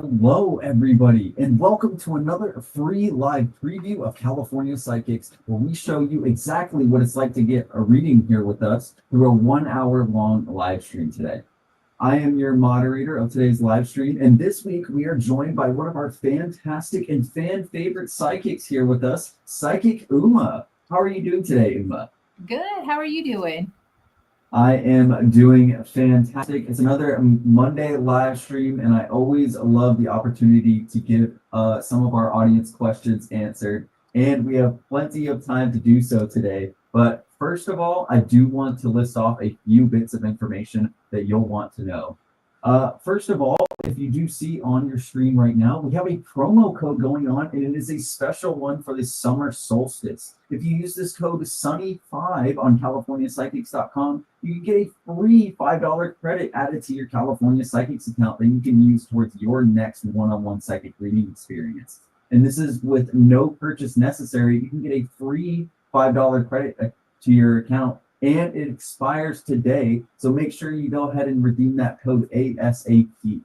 Hello, everybody, and welcome to another free live preview of California Psychics, where we show you exactly what it's like to get a reading here with us through a 1 hour long live stream today. I am your moderator of today's live stream, and this week we are joined by one of our fantastic and fan favorite psychics here with us, Psychic Uma. How are you doing today, Uma? Good. How are you doing? I am doing fantastic. It's another Monday live stream, and I always love the opportunity to give some of our audience questions answered. And we have plenty of time to do so today. But first of all, I do want to list off a few bits of information that you'll want to know. First of all, if you do see on your screen right now, we have a promo code going on, and it is a special one for the summer solstice. If you use this code SUNNY5 on CaliforniaPsychics.com, you can get a free $5 credit added to your California Psychics account that you can use towards your next one-on-one psychic reading experience. And this is with no purchase necessary. You can get a free $5 credit to your account, and it expires today. So make sure you go ahead and redeem that code ASAP.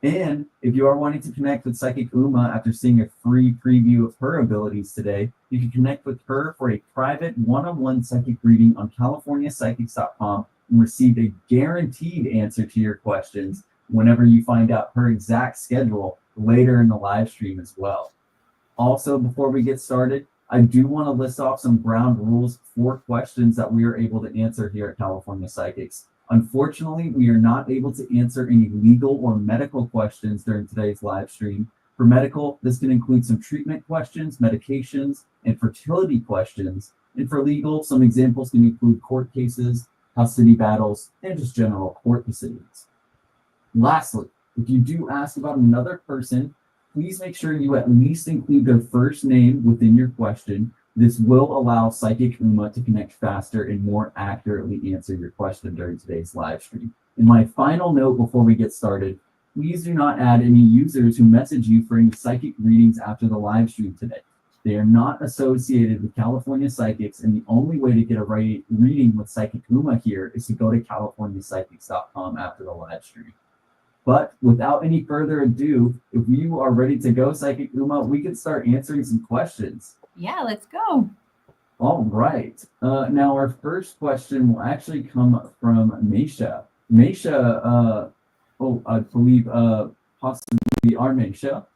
And if you are wanting to connect with Psychic Uma after seeing a free preview of her abilities today, you can connect with her for a private one-on-one psychic reading on CaliforniaPsychics.com and receive a guaranteed answer to your questions whenever you find out her exact schedule later in the live stream as well. Also, before we get started, I do want to list off some ground rules for questions that we are able to answer here at California Psychics. Unfortunately, we are not able to answer any legal or medical questions during today's live stream. For medical, this can include some treatment questions, medications, and fertility questions. And for legal, some examples can include court cases, custody battles, and just general court proceedings. Lastly, if you do ask about another person, please make sure you at least include their first name within your question. This will allow Psychic Uma to connect faster and more accurately answer your question during today's live stream. And my final note before we get started, please do not add any users who message you for any psychic readings after the live stream today. They are not associated with California Psychics, and the only way to get a reading with Psychic Uma here is to go to CaliforniaPsychics.com after the live stream. But without any further ado, if you are ready to go, Psychic Uma, we can start answering some questions. Yeah, let's go. All right. Now, our first question will actually come from Meisha. Meisha, I believe possibly our Meisha,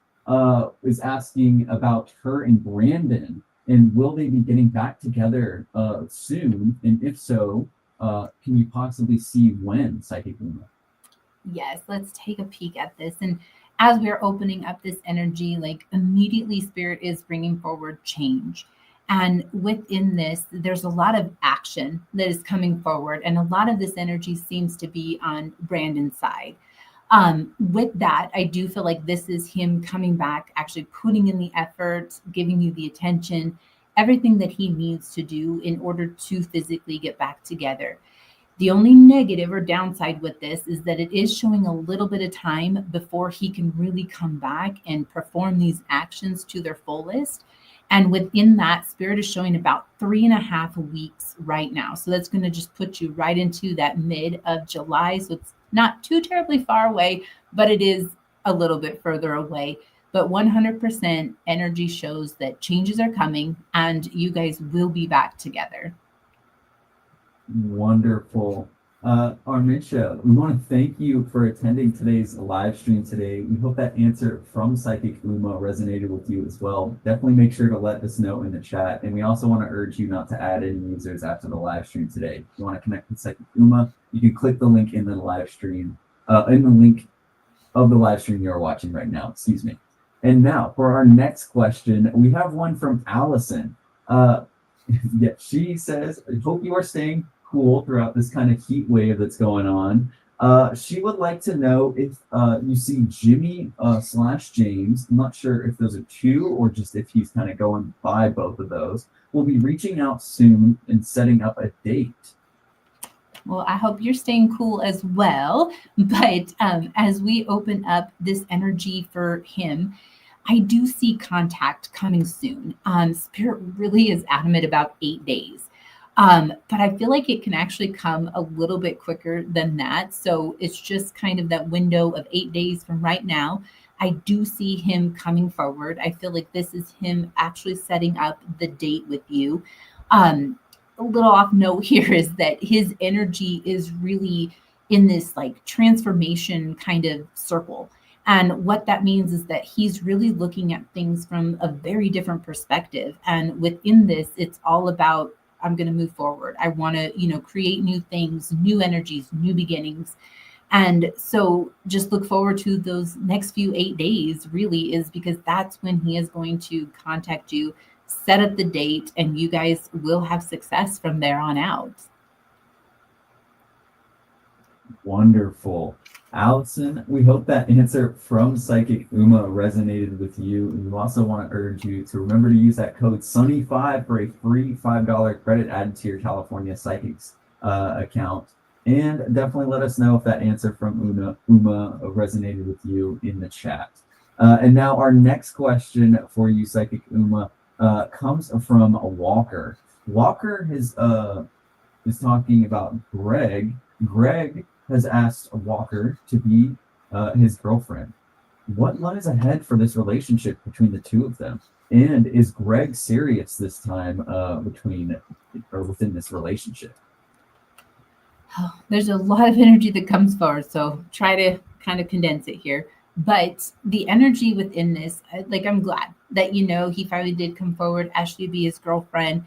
is asking about her and Brandon, and will they be getting back together soon? And if so, can you possibly see when, Psychic Uma? Yes, let's take a peek at this. And as we're opening up this energy, like immediately, Spirit is bringing forward change. And within this, there's a lot of action that is coming forward. And a lot of this energy seems to be on Brandon's side. With that, I do feel like this is him coming back, actually putting in the effort, giving you the attention, everything that he needs to do in order to physically get back together. The only negative or downside with this is that it is showing a little bit of time before he can really come back and perform these actions to their fullest. And within that, Spirit is showing about 3.5 weeks right now. So that's going to just put you right into that mid of July. So it's not too terribly far away, but it is a little bit further away. But 100% energy shows that changes are coming and you guys will be back together. Wonderful. Armisha, we want to thank you for attending today's live stream today. We hope that answer from Psychic Uma resonated with you as well. Definitely make sure to let us know in the chat. And we also want to urge you not to add any users after the live stream today. If you want to connect with Psychic Uma, you can click the link in the live stream, in the link of the live stream you're watching right now, excuse me. And now for our next question, we have one from Allison. Yeah, she says, I hope you are staying cool throughout this kind of heat wave that's going on. She would like to know if you see Jimmy / James, I'm not sure if those are two or just if he's kind of going by both of those, will be reaching out soon and setting up a date. Well, I hope you're staying cool as well. But as we open up this energy for him, I do see contact coming soon. Spirit really is adamant about 8 days. But I feel like it can actually come a little bit quicker than that. So it's just kind of that window of 8 days from right now. I do see him coming forward. I feel like this is him actually setting up the date with you. A little off note here is that his energy is really in this like transformation kind of circle. And what that means is that he's really looking at things from a very different perspective. And within this, it's all about I'm going to move forward. I want to, create new things, new energies, new beginnings. And so just look forward to those next few 8 days, really, is because that's when he is going to contact you, set up the date, and you guys will have success from there on out. Wonderful. Allison, we hope that answer from Psychic Uma resonated with you. And we also want to urge you to remember to use that code Sunny5 for a free $5 credit added to your California Psychics account. And definitely let us know if that answer from Uma resonated with you in the chat. And now our next question for you, Psychic Uma, comes from Walker. Walker is talking about Greg. Greg has asked Walker to be his girlfriend. What lies ahead for this relationship between the two of them? And is Greg serious this time within this relationship? Oh, there's a lot of energy that comes forward, so try to kind of condense it here. But the energy within this, like I'm glad that he finally did come forward, actually be his girlfriend.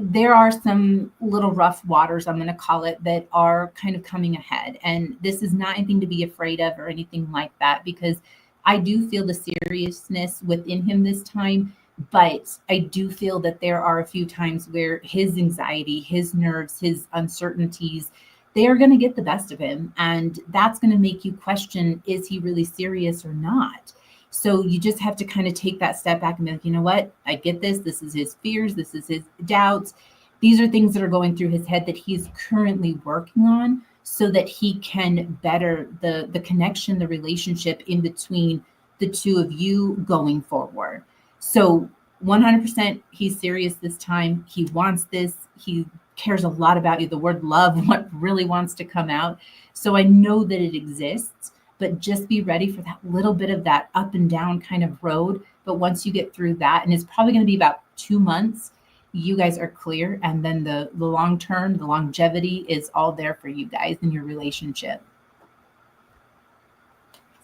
There are some little rough waters, I'm going to call it, that are kind of coming ahead. And this is not anything to be afraid of or anything like that, because I do feel the seriousness within him this time. But I do feel that there are a few times where his anxiety, his nerves, his uncertainties, they are going to get the best of him. And that's going to make you question, is he really serious or not? So you just have to kind of take that step back and be like, you know what? I get this. This is his fears. This is his doubts. These are things that are going through his head that he's currently working on so that he can better the connection, the relationship in between the two of you going forward. So 100% he's serious this time. He wants this. He cares a lot about you. The word love, what really wants to come out. So I know that it exists, but just be ready for that little bit of that up and down kind of road. But once you get through that, and it's probably going to be about 2 months, you guys are clear. And then the long term, the longevity is all there for you guys in your relationship.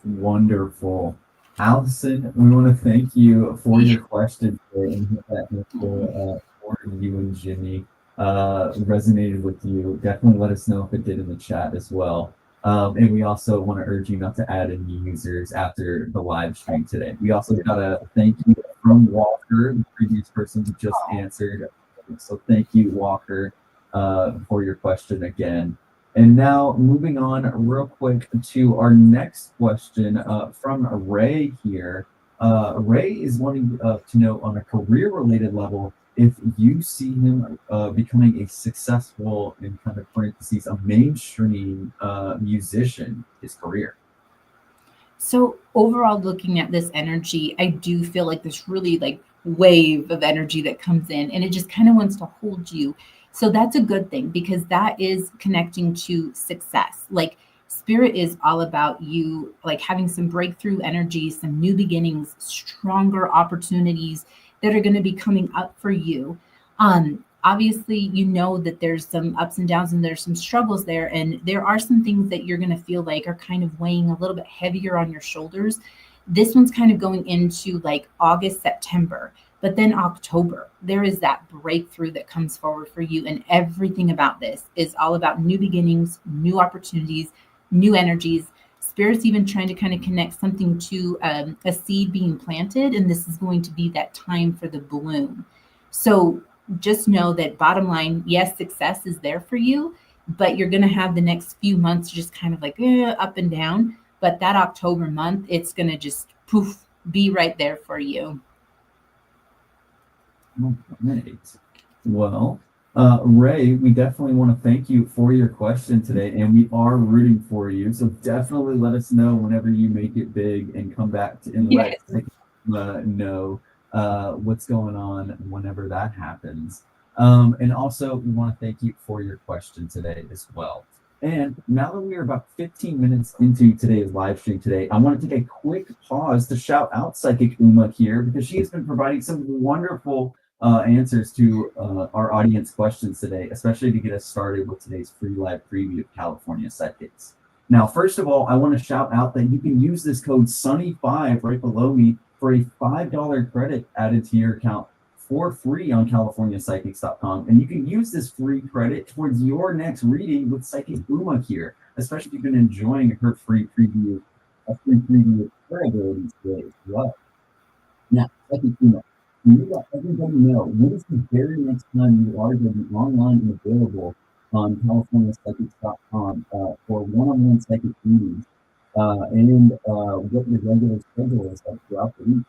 Wonderful. Allison, we want to thank you for your question today and that for you and Jimmy resonated with you. Definitely let us know if it did in the chat as well. And we also want to urge you not to add any users after the live stream today. We also got a thank you from Walker, the previous person who just answered. So thank you, Walker, for your question again. And now moving on real quick to our next question from Ray here. Ray is wanting to know on a career-related level if you see him becoming a successful, in kind of parentheses, a mainstream musician, his career. So overall, looking at this energy, I do feel like this really like wave of energy that comes in and it just kind of wants to hold you. So that's a good thing because that is connecting to success. Like spirit is all about you, like having some breakthrough energy, some new beginnings, stronger opportunities that are going to be coming up for you. Obviously, you know that there's some ups and downs and there's some struggles there. And there are some things that you're going to feel like are kind of weighing a little bit heavier on your shoulders. This one's kind of going into like August, September. But then October, there is that breakthrough that comes forward for you. And everything about this is all about new beginnings, new opportunities, new energies. Spirit's even trying to kind of connect something to a seed being planted. And this is going to be that time for the bloom. So just know that bottom line, yes, success is there for you, but you're going to have the next few months just kind of like up and down. But that October month, it's going to just poof, be right there for you. All right. Well, Ray, we definitely want to thank you for your question today, and we are rooting for you. So definitely let us know whenever you make it big and come back to and Yes. let us know what's going on whenever that happens. And also, we want to thank you for your question today as well. And now that we are about 15 minutes into today's live stream today, I want to take a quick pause to shout out Psychic Uma here because she has been providing some wonderful answers to our audience questions today, especially to get us started with today's free live preview of California Psychics. Now, first of all, I want to shout out that you can use this code SUNNY5 right below me for a $5 credit added to your account for free on CaliforniaPsychics.com. And you can use this free credit towards your next reading with Psychic Uma here, especially if you've been enjoying her free preview of her abilities today as well. Now, Psychic Uma, can you let everybody know when is the very next time you are going to be online and available on CaliforniaPsychics.com for one-on-one psychic readings and what your regular schedule is like throughout the week?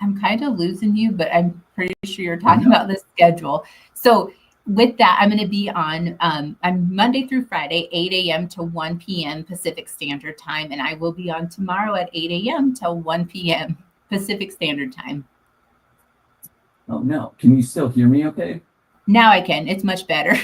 I'm kind of losing you, but I'm pretty sure you're talking about the schedule. So with that, I'm going to be on, I'm Monday through Friday, 8 a.m. to 1 p.m. Pacific Standard Time. And I will be on tomorrow at 8 a.m. till 1 p.m. Pacific Standard Time. Oh, no. Can you still hear me okay? Now I can. It's much better.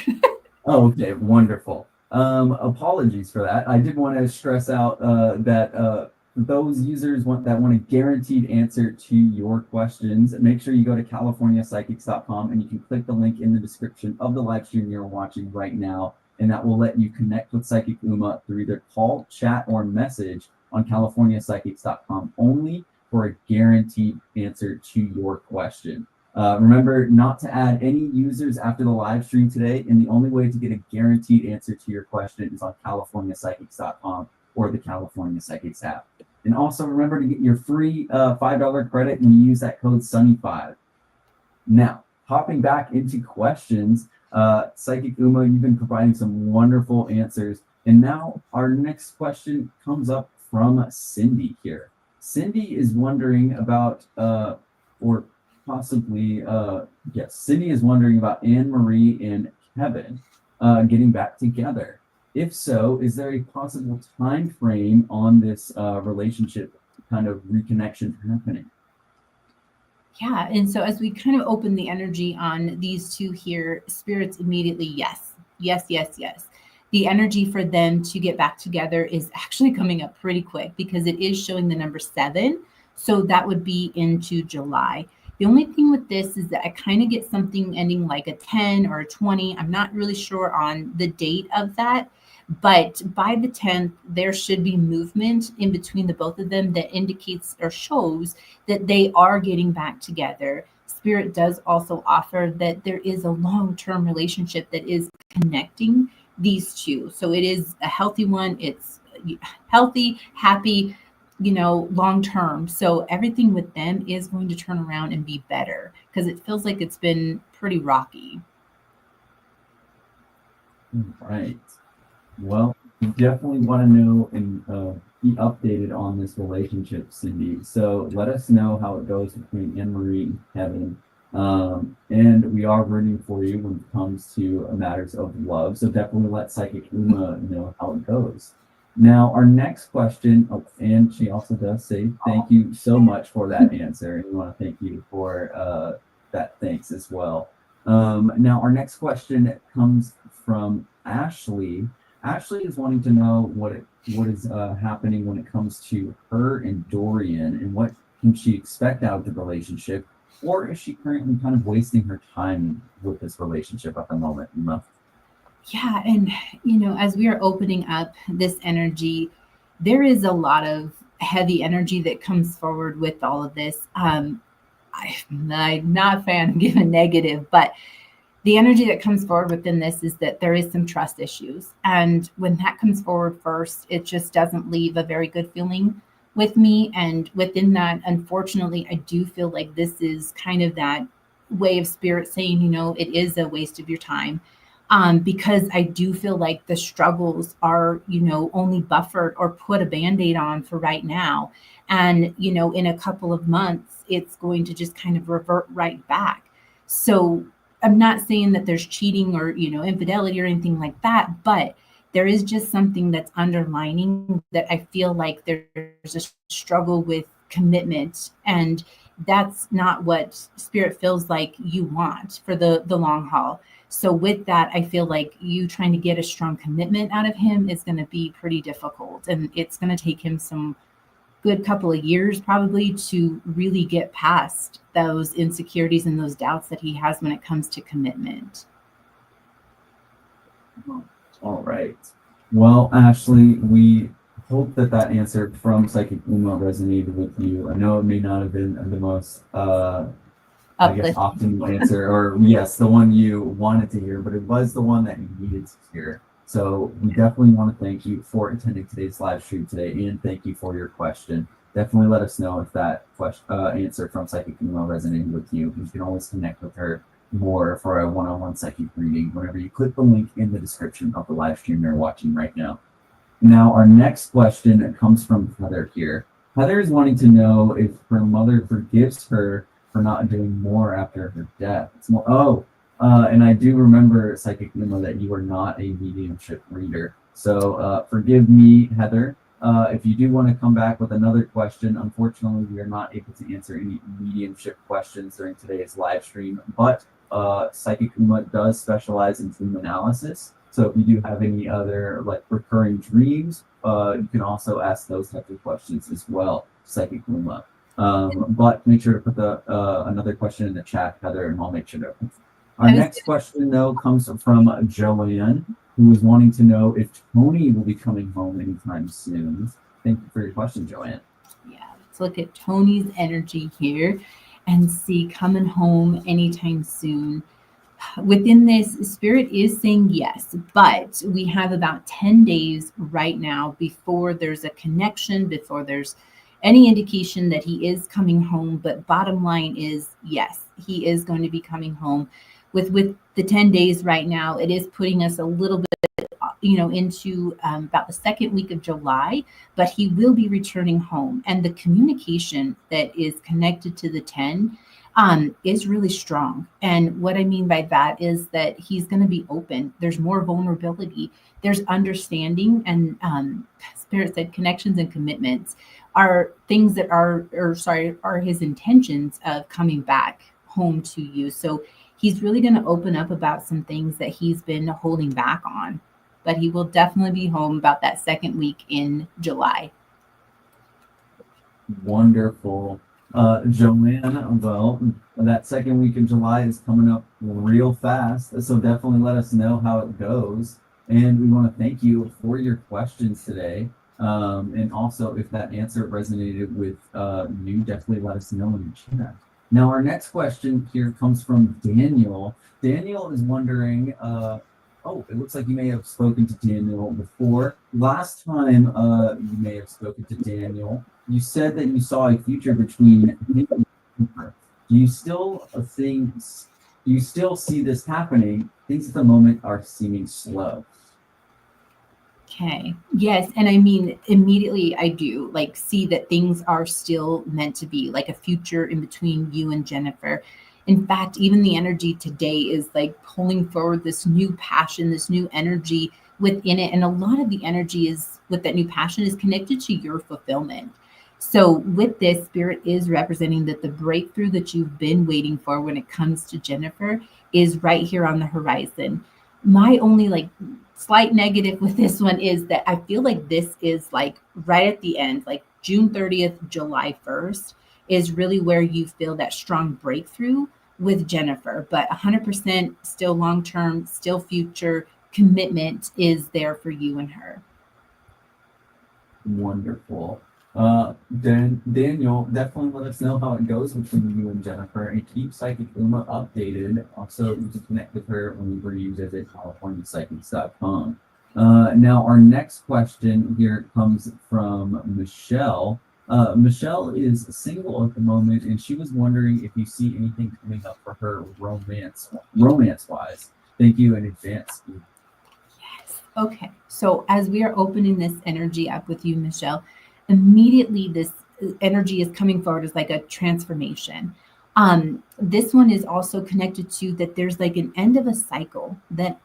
Oh, okay. Wonderful. Apologies for that. I did want to stress out that those users that want a guaranteed answer to your questions, make sure you go to CaliforniaPsychics.com and you can click the link in the description of the live stream you're watching right now, and that will let you connect with Psychic Uma through either call, chat, or message on CaliforniaPsychics.com only for a guaranteed answer to your question. Remember not to add any users after the live stream today, and the only way to get a guaranteed answer to your question is on CaliforniaPsychics.com or the California Psychics app. And also remember to get your free $5 credit when you use that code SUNNY5. Now, hopping back into questions, Psychic Uma, you've been providing some wonderful answers. And now our next question comes up from Cindy here. Cindy is wondering about, or possibly, yes, Cindy is wondering about Anne-Marie and Kevin getting back together. If so, is there a possible time frame on this relationship kind of reconnection happening? Yeah. And so as we kind of open the energy on these two here, spirits immediately, yes, yes, yes, yes. The energy for them to get back together is actually coming up pretty quick because it is showing the number 7. So that would be into July. The only thing with this is that I kind of get something ending like a 10 or a 20. I'm not really sure on the date of that. But by the 10th, there should be movement in between the both of them that indicates or shows that they are getting back together. Spirit does also offer that there is a long-term relationship that is connecting these two. So it is a healthy one. It's healthy, happy, long-term. So everything with them is going to turn around and be better because it feels like it's been pretty rocky. Right. Well, we definitely want to know and be updated on this relationship, Cindy. So let us know how it goes between Anne-Marie and Kevin. And we are rooting for you when it comes to matters of love. So definitely let Psychic Uma know how it goes. Now, our next question, and she also does say thank you so much for that answer. And we want to thank you for that thanks as well. Now, our next question comes from Ashley. Ashley is wanting to know what is happening when it comes to her and Dorian, and what can she expect out of the relationship, or is she currently kind of wasting her time with this relationship at the moment? Yeah, and as we are opening up this energy, there is a lot of heavy energy that comes forward with all of this. I'm not a fan of giving negative, but the energy that comes forward within this is that there is some trust issues. And when that comes forward first, it just doesn't leave a very good feeling with me. And within that, unfortunately, I do feel like this is kind of that way of spirit saying, it is a waste of your time. Because I do feel like the struggles are, only buffered or put a Band-Aid on for right now. And, in a couple of months, it's going to just kind of revert right back. So I'm not saying that there's cheating or, infidelity or anything like that, but there is just something that's underlining that I feel like there's a struggle with commitment. And that's not what spirit feels like you want for the long haul. So with that, I feel like you trying to get a strong commitment out of him is going to be pretty difficult, and it's going to take him some good couple of years probably to really get past those insecurities and those doubts that he has when it comes to commitment. All right. Well, Ashley, we hope that that answer from Psychic Uma resonated with you. I know it may not have been the most, I guess, Uplift. optimal answer, or yes, the one you wanted to hear, but it was the one that you needed to hear. So we definitely want to thank you for attending today's live stream today, and thank you for your question. Definitely let us know if that question, answer from Psychic Uma resonated with you. You can always connect with her more for a one-on-one psychic reading whenever you click the link in the description of the live stream you're watching right now. Now, our next question comes from Heather here. Heather is wanting to know if her mother forgives her for not doing more after her death. It's more, and I do remember, Psychic Uma, that you are not a mediumship reader. So forgive me, Heather. If you do want to come back with another question, unfortunately, we are not able to answer any mediumship questions during today's live stream, but Psychic Uma does specialize in dream analysis. So if you do have any other like recurring dreams, you can also ask those types of questions as well, Psychic Uma. But make sure to put the another question in the chat, Heather, and I'll make sure to. Our next question, though, comes from Joanne, who is wanting to know if Tony will be coming home anytime soon. Thank you for your question, Joanne. Yeah, let's look at Tony's energy here and see coming home anytime soon. Within this, Spirit is saying yes, but we have about 10 days right now before there's a connection, before there's any indication that he is coming home. But bottom line is yes, he is going to be coming home. With the 10 days right now, it is putting us a little bit into about the second week of July, but he will be returning home. And the communication that is connected to the 10 is really strong. And what I mean by that is that he's going to be open. There's more vulnerability. There's understanding, and Spirit said connections and commitments are things that are his intentions of coming back home to you. So he's really going to open up about some things that he's been holding back on. But he will definitely be home about that second week in July. Wonderful. Joanne, well, that second week in July is coming up real fast. So definitely let us know how it goes. And we want to thank you for your questions today. And also, if that answer resonated with you, definitely let us know in the chat. Now, our next question here comes from Daniel. Daniel is wondering, it looks like you may have spoken to Daniel before. Last time you may have spoken to Daniel, you said that you saw a future between him and Cooper. Do you still see this happening? Things at the moment are seeming slow. Okay. Yes. And I mean, immediately I do see that things are still meant to be like a future in between you and Jennifer. In fact, even the energy today is pulling forward this new passion, this new energy within it. And a lot of the energy is with that new passion is connected to your fulfillment. So with this, Spirit is representing that the breakthrough that you've been waiting for when it comes to Jennifer is right here on the horizon. My only slight negative with this one is that I feel like this is right at the end, June 30th, July 1st is really where you feel that strong breakthrough with Jennifer, but 100% still long-term, still future commitment is there for you and her. Wonderful. Daniel, definitely let us know how it goes between you and Jennifer, and keep Psychic Uma updated. Also, you can connect with her whenever you visit CaliforniaPsychics.com. Now, our next question here comes from Michelle. Michelle is single at the moment, and she was wondering if you see anything coming up for her romance-wise. Thank you in advance. Yes. Okay. So as we are opening this energy up with you, Michelle, immediately this energy is coming forward as a transformation. This one is also connected to that there's an end of a cycle that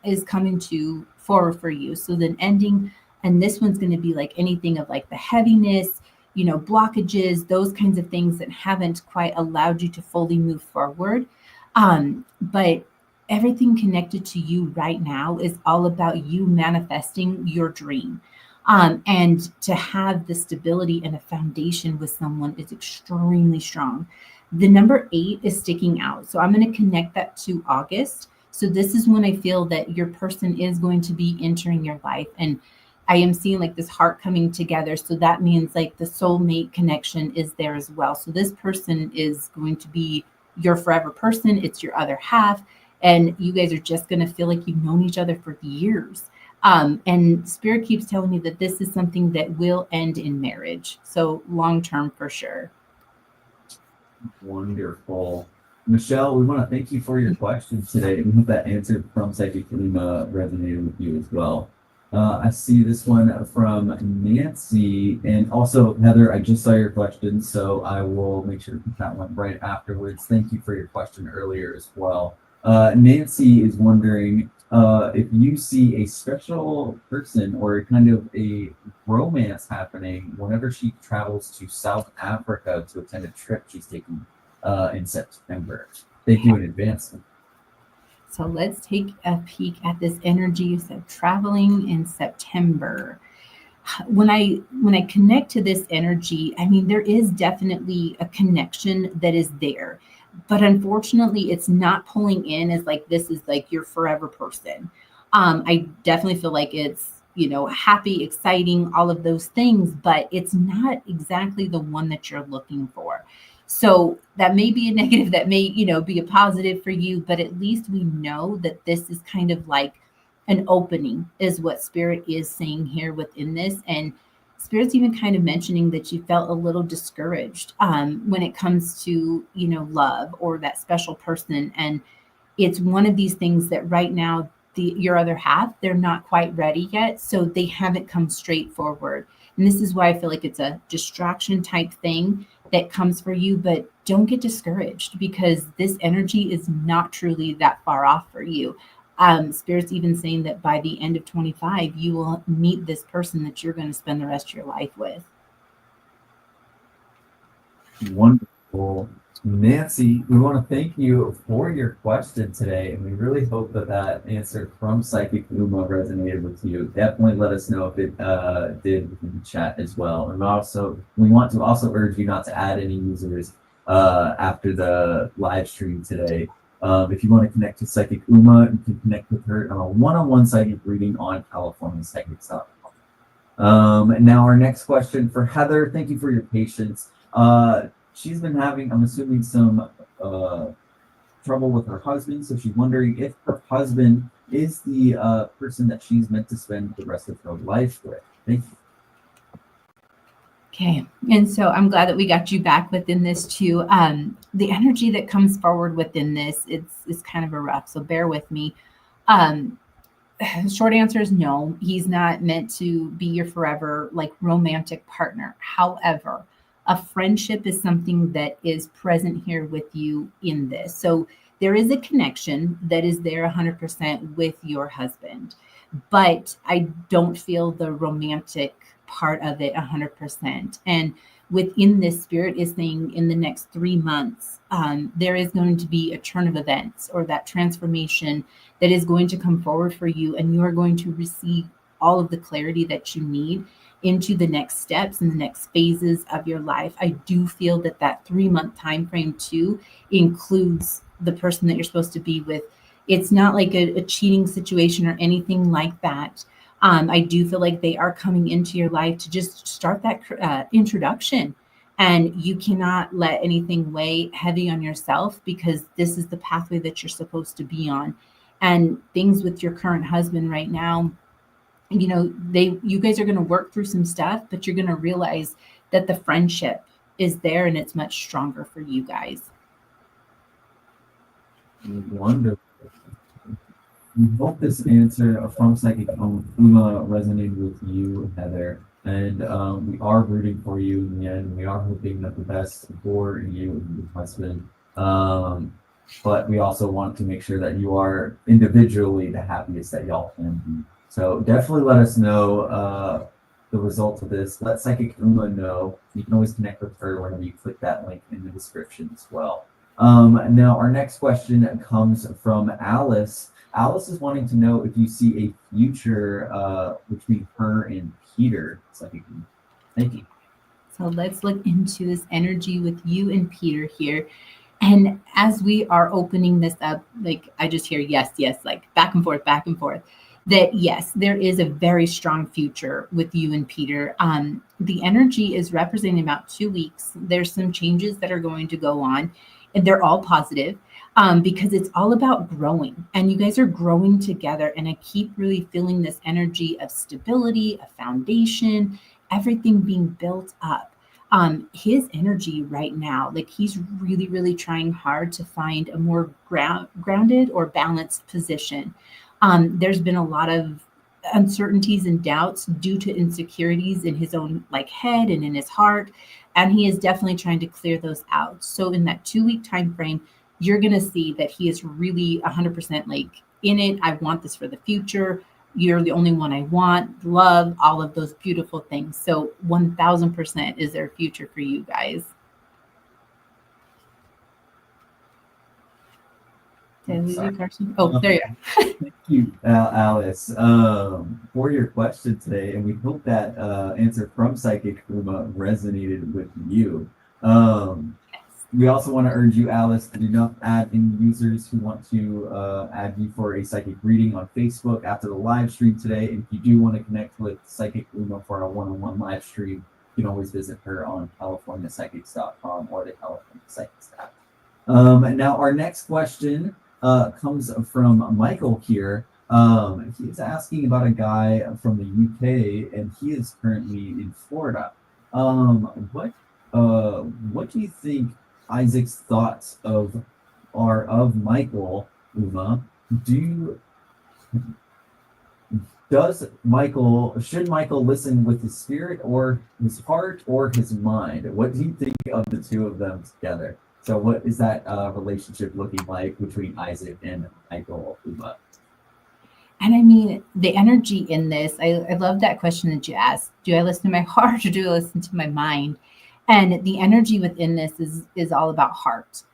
is coming to forward for you. So then ending, and this one's going to be anything of the heaviness, blockages, those kinds of things that haven't quite allowed you to fully move forward. But everything connected to you right now is all about you manifesting your dream. And to have the stability and a foundation with someone is extremely strong. The number 8 is sticking out. So I'm going to connect that to August. So this is when I feel that your person is going to be entering your life. And I am seeing like this heart coming together. So that means like the soulmate connection is there as well. So this person is going to be your forever person. It's your other half. And you guys are just going to feel like you've known each other for years. And Spirit keeps telling me that this is something that will end in marriage. So long term for sure. Wonderful. Michelle, we want to thank you for your questions today. We hope that answer from Psychic Lima resonated with you as well. I see this one from Nancy, and also Heather, I just saw your question, so I will make sure to put that one right afterwards. Thank you for your question earlier as well. Nancy is wondering if you see a special person or kind of a romance happening whenever she travels to South Africa to attend a trip she's taking in September. Thank you in advance. So let's take a peek at this energy. So traveling in September. When I connect to this energy, I mean there is definitely a connection that is there. But unfortunately, it's not pulling in as like this is like your forever person. I definitely feel like it's, happy, exciting, all of those things, but it's not exactly the one that you're looking for. So that may be a negative, that may, be a positive for you, but at least we know that this is kind of like an opening, is what Spirit is saying here within this. And Spirit's even kind of mentioning that you felt a little discouraged when it comes to, love or that special person. And it's one of these things that right now, your other half, they're not quite ready yet. So they haven't come straight forward. And this is why I feel like it's a distraction type thing that comes for you, but don't get discouraged because this energy is not truly that far off for you. Spirit's even saying that by the end of 25, you will meet this person that you're going to spend the rest of your life with. Wonderful. Nancy, we want to thank you for your question today, and we really hope that that answer from Psychic Uma resonated with you. Definitely let us know if it did in the chat as well. And we want to also urge you not to add any users after the live stream today. If you want to connect to Psychic Uma, you can connect with her on a one-on-one psychic reading on CaliforniaPsychics.com. And now our next question for Heather. Thank you for your patience. She's been having, I'm assuming, some trouble with her husband. So she's wondering if her husband is the person that she's meant to spend the rest of her life with. Thank you. Okay. And so I'm glad that we got you back within this too. The energy that comes forward within this, it's kind of a rough, so bear with me. Short answer is no, he's not meant to be your forever like romantic partner. However, a friendship is something that is present here with you in this. So there is a connection that is there 100% with your husband, but I don't feel the romantic part of it 100%. And within this, Spirit is saying in the next 3 months, there is going to be a turn of events or that transformation that is going to come forward for you, and you are going to receive all of the clarity that you need into the next steps and the next phases of your life. I do feel that that 3-month time frame too includes the person that you're supposed to be with. It's not like a cheating situation or anything like that. I do feel like they are coming into your life to just start that introduction, and you cannot let anything weigh heavy on yourself because this is the pathway that you're supposed to be on. And things with your current husband right now, you guys are going to work through some stuff, but you're going to realize that the friendship is there and it's much stronger for you guys. Wonderful. We hope this answer from Psychic Uma resonated with you, Heather. And we are rooting for you in the end. We are hoping that the best for you and your husband. But we also want to make sure that you are individually the happiest that y'all can be. So definitely let us know the results of this. Let Psychic Uma know. You can always connect with her whenever you click that link in the description as well. Now, our next question comes from Alice. Alice is wanting to know if you see a future between her and Peter. Thank you. So let's look into this energy with you and Peter here. And as we are opening this up, like I just hear yes, yes, like back and forth, that yes, there is a very strong future with you and Peter. The energy is representing about 2 weeks. There's some changes that are going to go on, and they're all positive because it's all about growing. And you guys are growing together. And I keep really feeling this energy of stability, a foundation, everything being built up. His energy right now, like he's really, really trying hard to find a more grounded or balanced position. There's been a lot of uncertainties and doubts due to insecurities in his own like head and in his heart, and he is definitely trying to clear those out. So in that 2 week time frame, you're going to see that he is really 100% like in it. I want this for the future. You're the only one I want, love, all of those beautiful things. So 1000% is their future for you guys. Did I lose you, Carson? Oh, there you are. Thank you, Alice, for your question today, and we hope that answer from Psychic Uma resonated with you. We also want to urge you, Alice, to do not add any users who want to add you for a psychic reading on Facebook after the live stream today. And if you do want to connect with Psychic Uma for a one-on-one live stream, you can always visit her on CaliforniaPsychics.com or the California Psychics app. Now, our next question comes from Michael here. He is asking about a guy from the UK, and he is currently in Florida. What do you think Isaac's thoughts are of Michael, Uma? Should Michael listen with his spirit or his heart or his mind? What do you think of the two of them together? So what is that relationship looking like between Isaac and Michael, Uma? And I mean, the energy in this, I love that question that you asked. Do I listen to my heart or do I listen to my mind? And the energy within this is all about heart.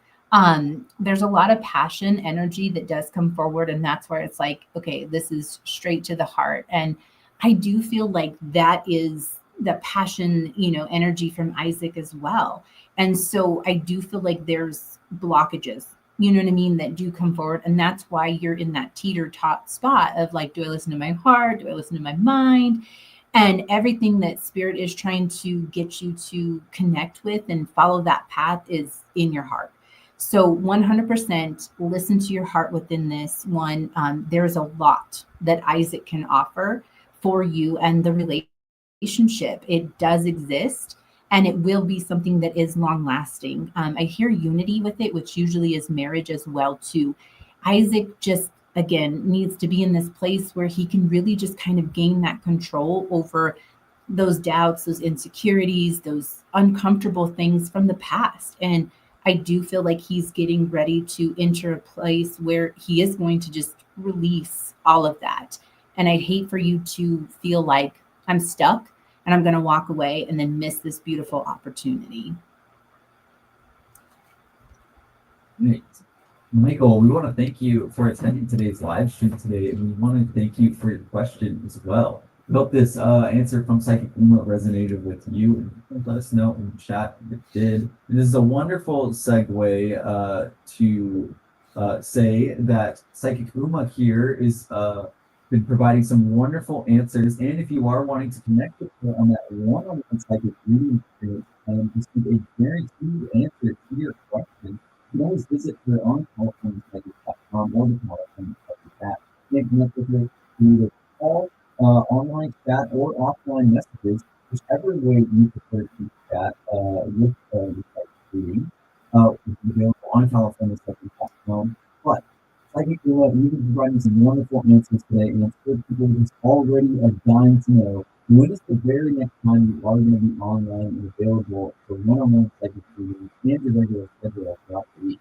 There's a lot of passion energy that does come forward, and that's where it's like, okay, this is straight to the heart. And I do feel like that is the passion, energy from Isaac as well. And so I do feel like there's blockages, you know what I mean, that do come forward. And that's why you're in that teeter-tot spot of like, do I listen to my heart? Do I listen to my mind? And everything that spirit is trying to get you to connect with and follow that path is in your heart. So 100% listen to your heart within this one. There's a lot that Isaac can offer for you and the relationship. It does exist and it will be something that is long lasting. I hear unity with it, which usually is marriage as well too. Isaac just again needs to be in this place where he can really just kind of gain that control over those doubts, those insecurities, those uncomfortable things from the past. And I do feel like he's getting ready to enter a place where he is going to just release all of that. And I'd hate for you to feel like I'm stuck and I'm going to walk away and then miss this beautiful opportunity. Great. Michael, we want to thank you for attending today's live stream today, and we want to thank you for your question as well. We hope this answer from Psychic Uma resonated with you, and let us know in the chat if it did. This is a wonderful segue to say that Psychic Uma here is been providing some wonderful answers, and if you are wanting to connect with her on that one-on-one psychic reading experience and receive a guaranteed answer to your question, you can always visit her on CaliforniaPsychics.com or the California Psychics app. You can connect with her through the call, online chat, or offline messages, whichever way you prefer to chat with the psychic reading. Available on CaliforniaPsychics.com. But Psychic Uma, you've been providing some wonderful answers today, and I'm sure people just already are dying to know when is the very next time you are going to be online and available for one-on-one psychic readings and your regular schedule throughout the week.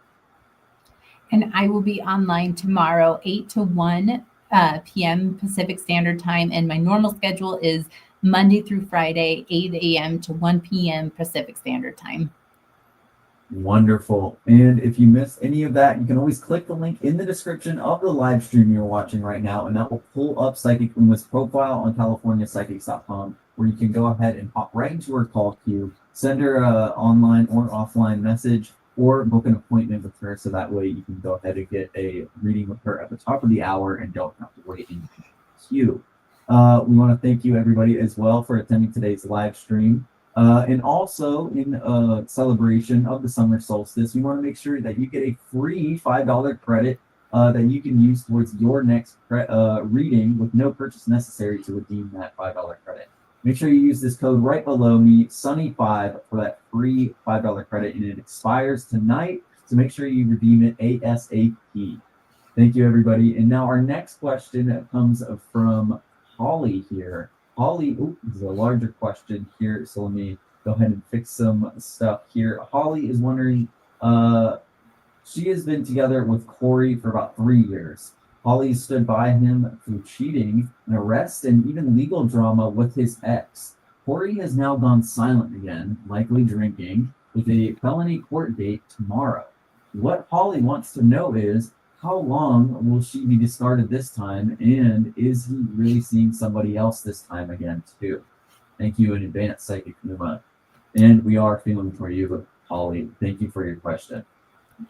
And I will be online tomorrow, 8 to 1 p.m. Pacific Standard Time. And my normal schedule is Monday through Friday, 8 a.m. to 1 p.m. Pacific Standard Time. Wonderful. And if you missed any of that, you can always click the link in the description of the live stream you're watching right now, and that will pull up Psychic Uma's profile on CaliforniaPsychics.com, where you can go ahead and hop right into her call queue, send her a online or offline message, or book an appointment with her, so that way you can go ahead and get a reading with her at the top of the hour and don't have to wait in the queue. We want to thank you, everybody, as well for attending today's live stream. And also, in celebration of the summer solstice, we want to make sure that you get a free $5 credit that you can use towards your next reading with no purchase necessary to redeem that $5 credit. Make sure you use this code right below me, Sunny5, for that free $5 credit, and it expires tonight. So make sure you redeem it ASAP. Thank you, everybody. And now our next question comes from Holly here. Holly, this is a larger question here, so let me go ahead and fix some stuff here. Holly is wondering, she has been together with Corey for about 3 years. Holly stood by him through cheating, an arrest, and even legal drama with his ex. Corey has now gone silent again, likely drinking, with a felony court date tomorrow. What Holly wants to know is, how long will she be discarded this time, and is he really seeing somebody else this time again too? Thank you in advance, Psychic Uma. And we are feeling for you, Holly. Thank you for your question.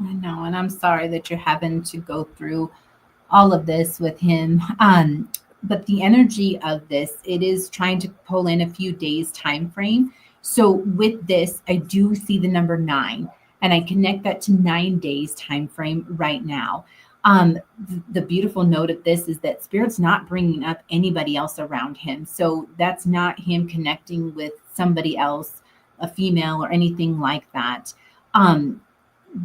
I know, and I'm sorry that you're having to go through all of this with him. But the energy of this, it is trying to pull in a few days time frame. So with this, I do see the number 9, and I connect that to 9 days time frame right now. The beautiful note of this is that Spirit's not bringing up anybody else around him. So that's not him connecting with somebody else, a female or anything like that.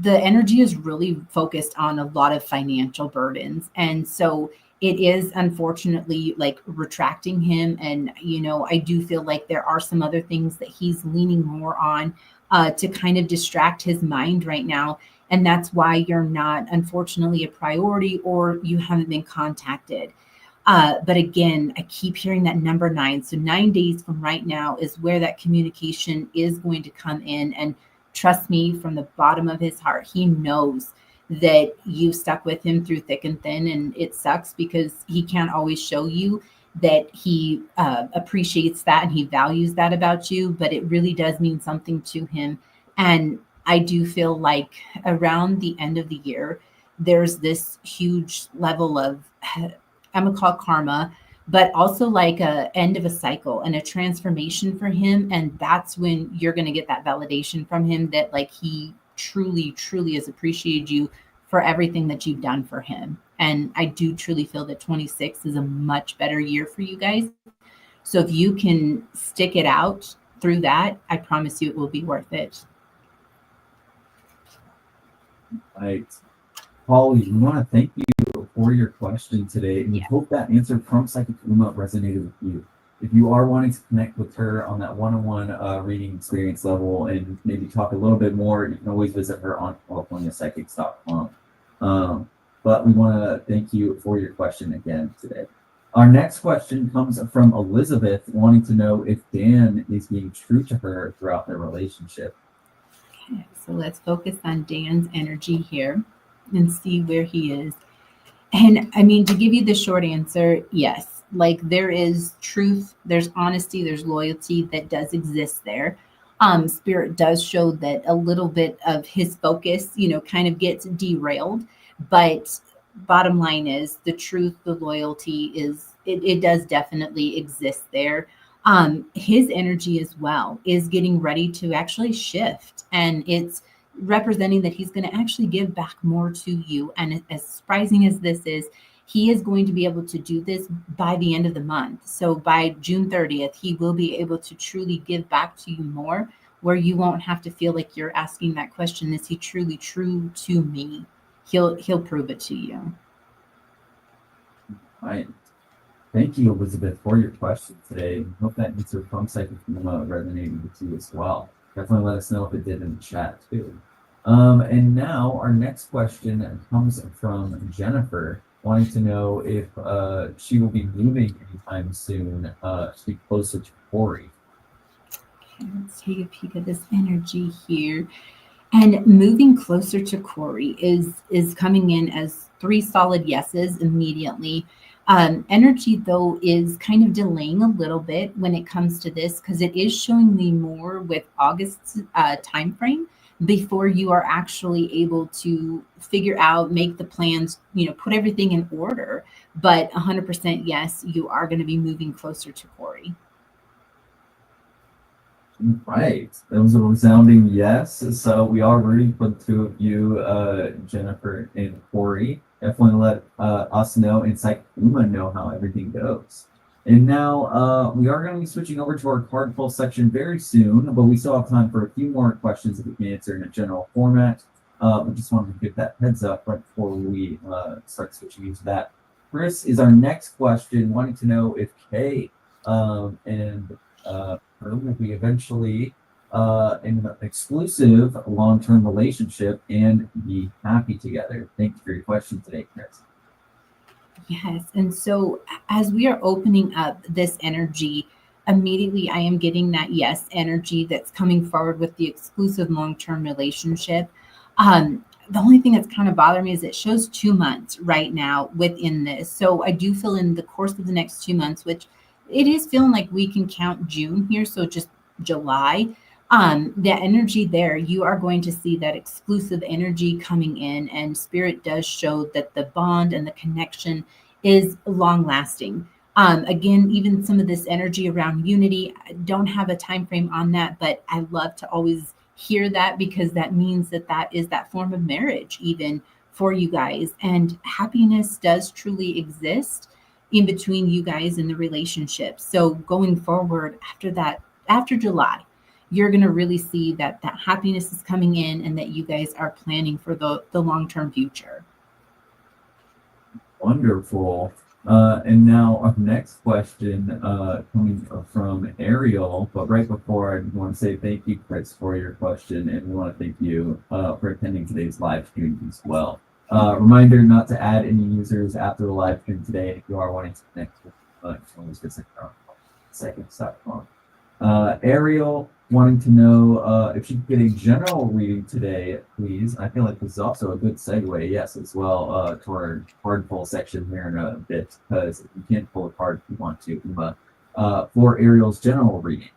The energy is really focused on a lot of financial burdens. And so it is unfortunately like retracting him. And, I do feel like there are some other things that he's leaning more on to kind of distract his mind right now. And that's why you're not, unfortunately, a priority or you haven't been contacted. But again, I keep hearing that number 9. So 9 days from right now is where that communication is going to come in. And trust me, from the bottom of his heart, he knows that you stuck with him through thick and thin. And it sucks because he can't always show you that he appreciates that and he values that about you. But it really does mean something to him. And I do feel like around the end of the year, there's this huge level of, I'm going to call it karma, but also like a end of a cycle and a transformation for him. And that's when you're going to get that validation from him that like he truly, truly has appreciated you for everything that you've done for him. And I do truly feel that 26 is a much better year for you guys. So if you can stick it out through that, I promise you it will be worth it. Right. Holly, we want to thank you for your question today, and we hope that answer from Psychic Uma resonated with you. If you are wanting to connect with her on that one-on-one reading experience level and maybe talk a little bit more, you can always visit her on CaliforniaPsychics.com. But we want to thank you for your question again today. Our next question comes from Elizabeth, wanting to know if Dan is being true to her throughout their relationship. Okay, so let's focus on Dan's energy here and see where he is. And I mean, to give you the short answer, yes, like there is truth, there's honesty, there's loyalty that does exist there. Spirit does show that a little bit of his focus, kind of gets derailed. But bottom line is the truth, the loyalty it does definitely exist there. His energy as well is getting ready to actually shift, and it's representing that he's going to actually give back more to you. And as surprising as this is, he is going to be able to do this by the end of the month. So by June 30th, he will be able to truly give back to you more, where you won't have to feel like you're asking that question, is he truly true to me? He'll prove it to you. All right. Thank you, Elizabeth, for your question today. I hope that answer from Psychic Uma resonated with you as well. Definitely let us know if it did in the chat too. And now our next question comes from Jennifer, wanting to know if she will be moving anytime soon to be closer to Corey. Okay, let's take a peek at this energy here. And moving closer to Corey is coming in as three solid yeses immediately. Energy though is kind of delaying a little bit when it comes to this because it is showing me more with August's time frame before you are actually able to figure out, make the plans, put everything in order. But 100% yes, you are going to be moving closer to Corey. Right. That was a resounding yes. So we are rooting for the two of you, Jennifer and Corey. Definitely let us know and Psychic Uma know how everything goes. And now we are going to be switching over to our card pull section very soon, but we still have time for a few more questions that we can answer in a general format. We just wanted to give that heads up right before we start switching into that. Chris is our next question, wanting to know if Kay and will be eventually in an exclusive long-term relationship and be happy together. Thank you for your question today, Chris. Yes. And so as we are opening up this energy, immediately I am getting that yes energy that's coming forward with the exclusive long term relationship. The only thing that's kind of bothering me is it shows 2 months right now within this. So I do feel in the course of the next 2 months, which it is feeling like we can count June here. So just July. The energy there, you are going to see that exclusive energy coming in, and spirit does show that the bond and the connection is long lasting. Again, even some of this energy around unity, I don't have a time frame on that, but I love to always hear that because that means that that is that form of marriage, even for you guys. And happiness does truly exist in between you guys in the relationship. So going forward after that, after July, you're going to really see that that happiness is coming in and that you guys are planning for the long-term future. Wonderful. And now our next question coming from Ariel. But right before, I want to say thank you, Chris, for your question. And we want to thank you for attending today's live stream as well. Reminder not to add any users after the live stream today. If you are wanting to connect with always visit our seconds.com. Ariel wanting to know if she could get a general reading today, please. I feel like this is also a good segue, yes, as well, to our card pull section here in a bit, because you can't pull a card if you want to, Uma, for Ariel's general reading.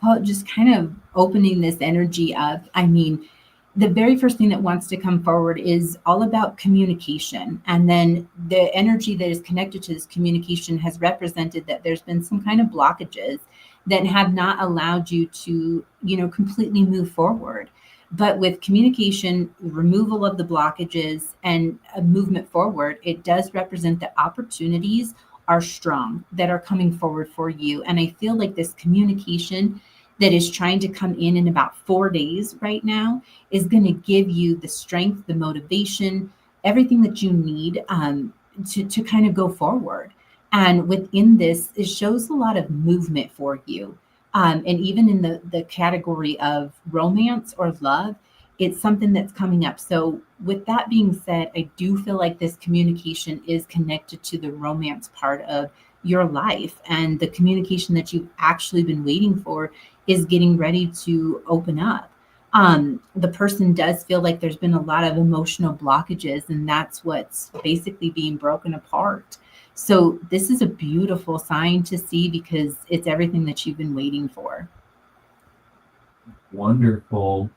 Well, just kind of opening this energy up. I mean, the very first thing that wants to come forward is all about communication. And then the energy that is connected to this communication has represented that there's been some kind of blockages that have not allowed you to, completely move forward. But with communication, removal of the blockages and a movement forward, it does represent that opportunities are strong that are coming forward for you. And I feel like this communication that is trying to come in about 4 days right now is going to give you the strength, the motivation, everything that you need to kind of go forward. And within this, it shows a lot of movement for you. And even in the category of romance or love, it's something that's coming up. So with that being said, I do feel like this communication is connected to the romance part of your life, and the communication that you've actually been waiting for is getting ready to open up. The person does feel like there's been a lot of emotional blockages, and that's what's basically being broken apart. So this is a beautiful sign to see because it's everything that you've been waiting for. Wonderful.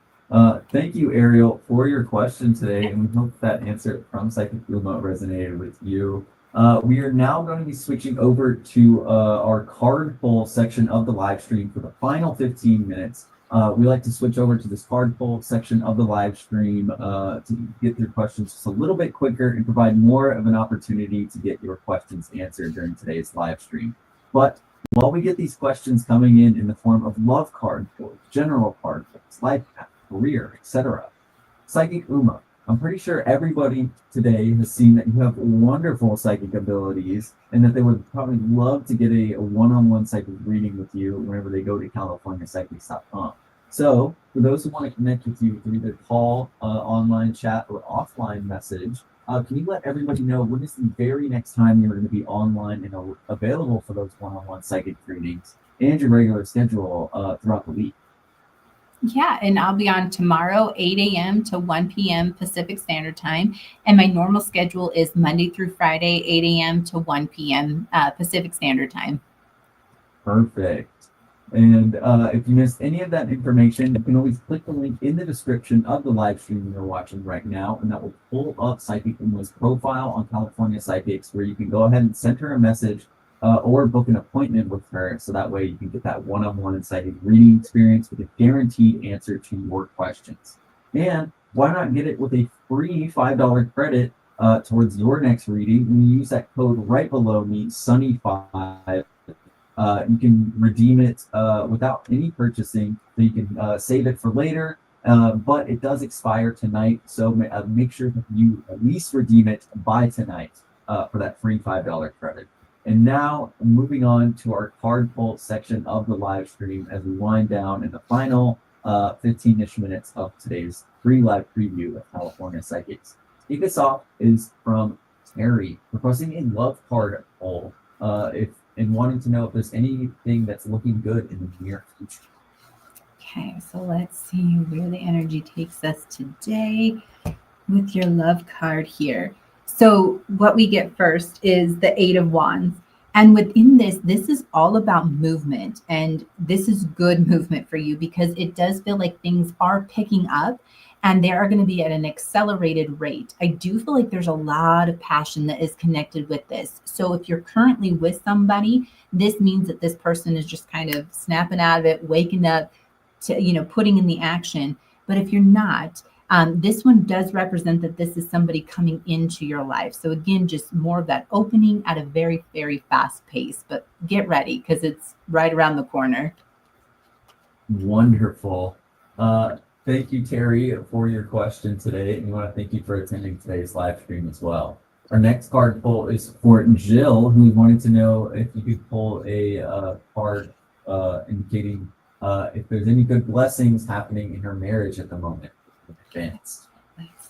Thank you, Ariel, for your question today, and we hope that answer from Psychic Uma resonated with you. We are now going to be switching over to our card pull section of the live stream for the final 15 minutes. We like to switch over to this card pull section of the live stream to get your questions just a little bit quicker and provide more of an opportunity to get your questions answered during today's live stream. But while we get these questions coming in the form of love card pulls, general card pulls, life path, career, etc., Psychic Uma, I'm pretty sure everybody today has seen that you have wonderful psychic abilities and that they would probably love to get a one-on-one psychic reading with you whenever they go to CaliforniaPsychics.com. So for those who want to connect with you through either call, online chat, or offline message, can you let everybody know when is the very next time you're going to be online and available for those one-on-one psychic readings and your regular schedule throughout the week? Yeah, and I'll be on tomorrow, 8 a.m. to 1 p.m. Pacific Standard Time. And my normal schedule is Monday through Friday, 8 a.m. to 1 p.m. Pacific Standard Time. Perfect. And if you missed any of that information, you can always click the link in the description of the live stream you're watching right now, and that will pull up Psychic Uma's profile on California Psychics, where you can go ahead and send her a message or book an appointment with her, so that way you can get that one-on-one psychic reading experience with a guaranteed answer to your questions. And why not get it with a free $5 credit towards your next reading when you use that code right below me, Sunny5. You can redeem it without any purchasing, so you can save it for later. But it does expire tonight, so make sure that you at least redeem it by tonight for that free $5 credit. And now moving on to our card pull section of the live stream as we wind down in the final 15-ish minutes of today's free live preview of California Psychics. Kick us off is from Terry, requesting a love card pull. And wanting to know if there's anything that's looking good in the near future. Okay, so let's see where the energy takes us today with your love card here. So what we get first is the Eight of Wands. And within this, this is all about movement. And this is good movement for you because it does feel like things are picking up and they are going to be at an accelerated rate. I do feel like there's a lot of passion that is connected with this. So if you're currently with somebody, this means that this person is just kind of snapping out of it, waking up to, putting in the action. But if you're not, this one does represent that this is somebody coming into your life. So again, just more of that opening at a very, very fast pace. But get ready because it's right around the corner. Wonderful. Thank you, Terry, for your question today. And we want to thank you for attending today's live stream as well. Our next card pull is for Jill, who wanted to know if you could pull a card indicating if there's any good blessings happening in her marriage at the moment. Let's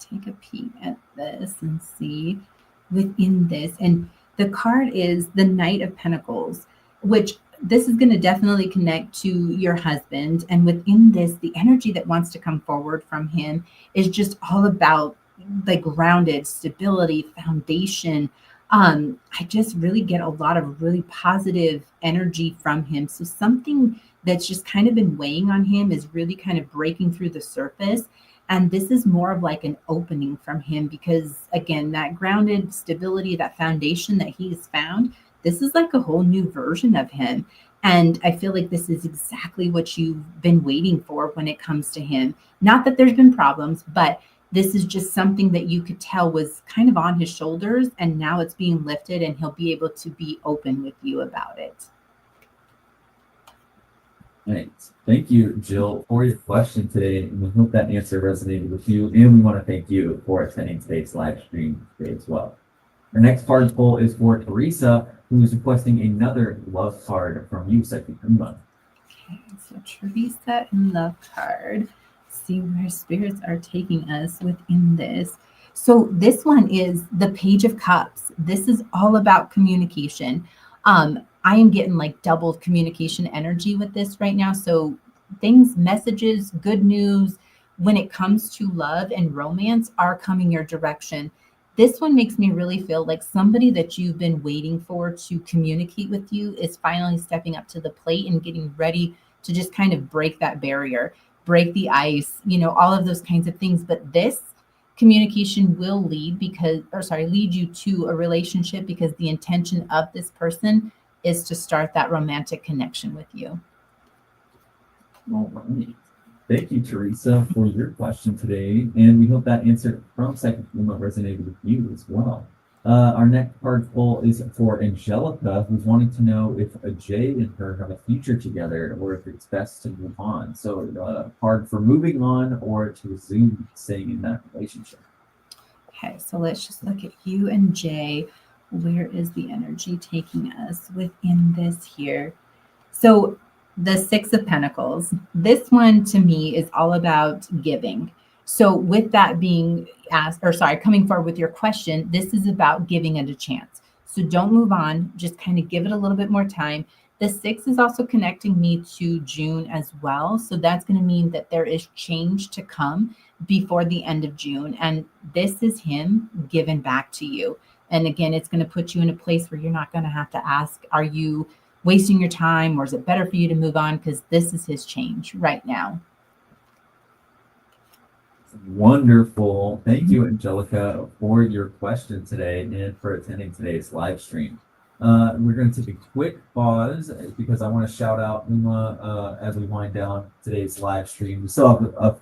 take a peek at this and see within this. And the card is the Knight of Pentacles, which this is going to definitely connect to your husband. And within this, the energy that wants to come forward from him is just all about like grounded stability, foundation. I just really get a lot of really positive energy from him. So something that's just kind of been weighing on him is really kind of breaking through the surface. And this is more of like an opening from him because, again, that grounded stability, that foundation that he's found, this is like a whole new version of him. And I feel like this is exactly what you've been waiting for when it comes to him. Not that there's been problems, but this is just something that you could tell was kind of on his shoulders. And now it's being lifted and he'll be able to be open with you about it. Thanks. Thank you, Jill, for your question today. And we hope that answer resonated with you. And we want to thank you for attending today's live stream today as well. Our next card pull is for Teresa, who is requesting another love card from you, Psychic Uma. Okay, so Teresa and love card. See where spirits are taking us within this. So this one is the Page of Cups. This is all about communication. I am getting like double communication energy with this right now. So things, messages, good news when it comes to love and romance are coming your direction. This one makes me really feel like somebody that you've been waiting for to communicate with you is finally stepping up to the plate and getting ready to just kind of break that barrier, break the ice, all of those kinds of things. But this communication will lead you to a relationship because the intention of this person is to start that romantic connection with you. All right. Thank you, Teresa, for your question today. And we hope that answer from Psychic Uma resonated with you as well. Our next card pull is for Angelica, who's wanting to know if Jay and her have a future together or if it's best to move on. So card for moving on or to resume staying in that relationship. Okay, so let's just look at you and Jay. Where is the energy taking us within this here? So the Six of Pentacles, this one to me is all about giving. So with that being coming forward with your question, this is about giving it a chance. So don't move on, just kind of give it a little bit more time. The 6 is also connecting me to June as well. So that's going to mean that there is change to come before the end of June. And this is him giving back to you. And again, it's going to put you in a place where you're not going to have to ask, are you wasting your time or is it better for you to move on? Because this is his change right now. Wonderful. Thank you, Angelica, for your question today and for attending today's live stream. We're going to take a quick pause because I want to shout out Uma as we wind down today's live stream. We still have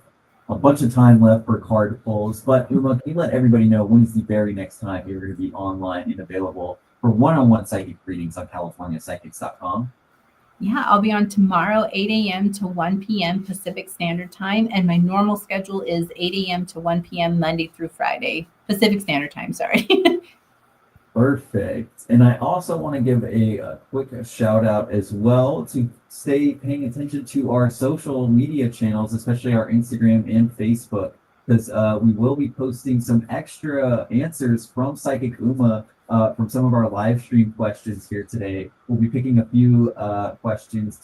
a bunch of time left for card pulls, but Uma, can you let everybody know when is the very next time you're going to be online and available for one-on-one psychic readings on CaliforniaPsychics.com? Yeah, I'll be on tomorrow, 8 a.m. to 1 p.m. Pacific Standard Time. And my normal schedule is 8 a.m. to 1 p.m. Monday through Friday, Pacific Standard Time, sorry. Perfect. And I also want to give a quick shout out as well to stay paying attention to our social media channels, especially our Instagram and Facebook, because we will be posting some extra answers from Psychic Uma from some of our live stream questions here today. We'll be picking a few questions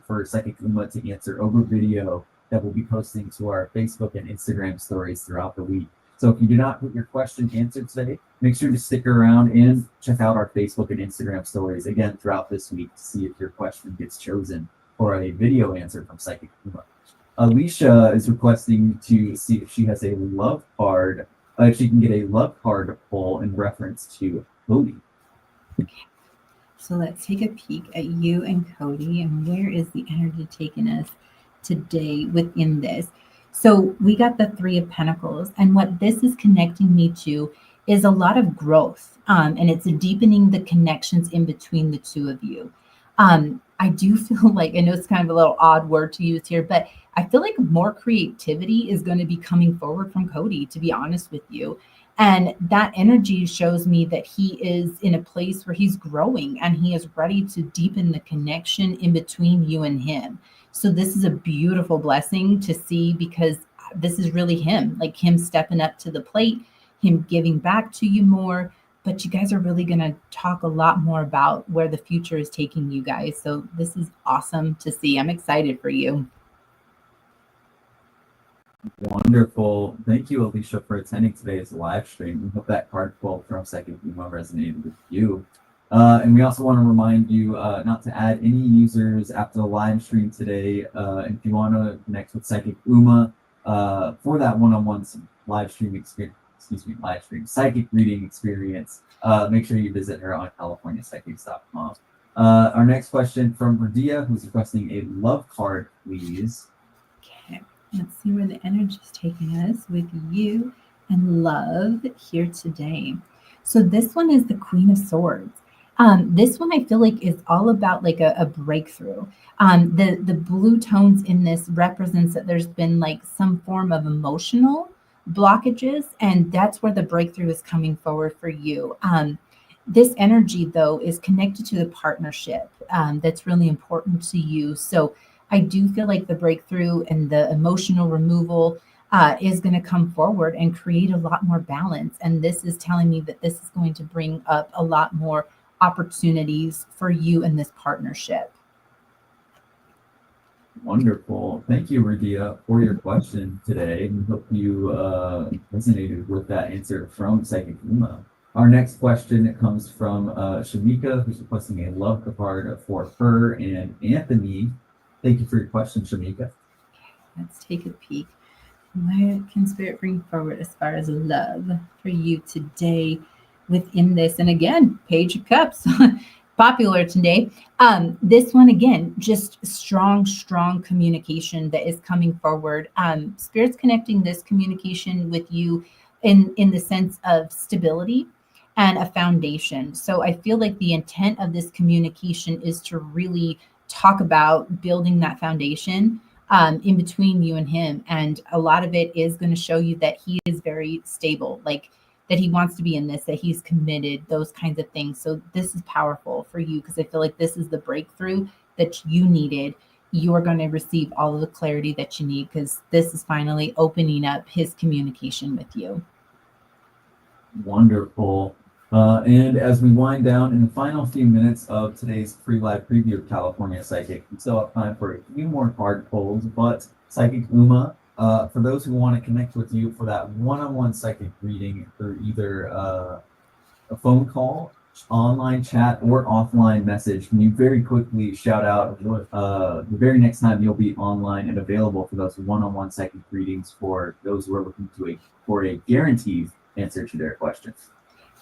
for Psychic Uma to answer over video that we'll be posting to our Facebook and Instagram stories throughout the week. So if you do not get your question answered today, make sure to stick around and check out our Facebook and Instagram stories again throughout this week to see if your question gets chosen for a video answer from Psychic Uma. Alicia is requesting to see if she has a love card, if she can get a love card pull in reference to Cody. Okay. So let's take a peek at you and Cody and where is the energy taking us today within this. So we got the 3 of Pentacles, and what this is connecting me to is a lot of growth, and it's deepening the connections in between the two of you. I do feel like, I know it's kind of a little odd word to use here, but I feel like more creativity is going to be coming forward from Cody, to be honest with you. And that energy shows me that he is in a place where he's growing and he is ready to deepen the connection in between you and him. So this is a beautiful blessing to see because this is really him, like him stepping up to the plate, him giving back to you more. But you guys are really going to talk a lot more about where the future is taking you guys. So this is awesome to see. I'm excited for you. Wonderful. Thank you, Alicia, for attending today's live stream. We hope that card pull from Psychic Uma resonated with you. And we also want to remind you not to add any users after the live stream today. If you want to connect with Psychic Uma for that one-on-one live stream experience, psychic reading experience, make sure you visit her on CaliforniaPsychics.com. Our next question from Radia, who's requesting a love card, please. Okay, let's see where the energy is taking us with you and love here today. So this one is the Queen of Swords. This one I feel like is all about like a breakthrough. The blue tones in this represents that there's been like some form of emotional blockages, and that's where the breakthrough is coming forward for you. This energy though is connected to the partnership that's really important to you. So I do feel like the breakthrough and the emotional removal is going to come forward and create a lot more balance. And this is telling me that this is going to bring up a lot more opportunities for you in this partnership. Wonderful. Thank you, Radia, for your question today. We hope you resonated with that answer from Psychic Uma. Our next question comes from Shamika, who's requesting a love card for her and Anthony. Thank you for your question, Shamika. Okay, let's take a peek. What can Spirit bring forward as far as love for you today within this? And again, Page of Cups, popular today. This one, again, just strong communication that is coming forward. Spirit's connecting this communication with you in the sense of stability and a foundation. So I feel like the intent of this communication is to really talk about building that foundation in between you and him. And a lot of it is going to show you that he is very stable, like that he wants to be in this, that he's committed, those kinds of things. So this is powerful for you because I feel like this is the breakthrough that you needed. You are going to receive all of the clarity that you need because this is finally opening up his communication with you. Wonderful. And as we wind down in the final few minutes of today's free live preview of California Psychic, we still have time for a few more card pulls, but Psychic Uma, for those who want to connect with you for that one-on-one psychic reading through either a phone call, online chat, or offline message, can you very quickly shout out the very next time you'll be online and available for those one-on-one psychic readings for those who are looking for a guaranteed answer to their questions?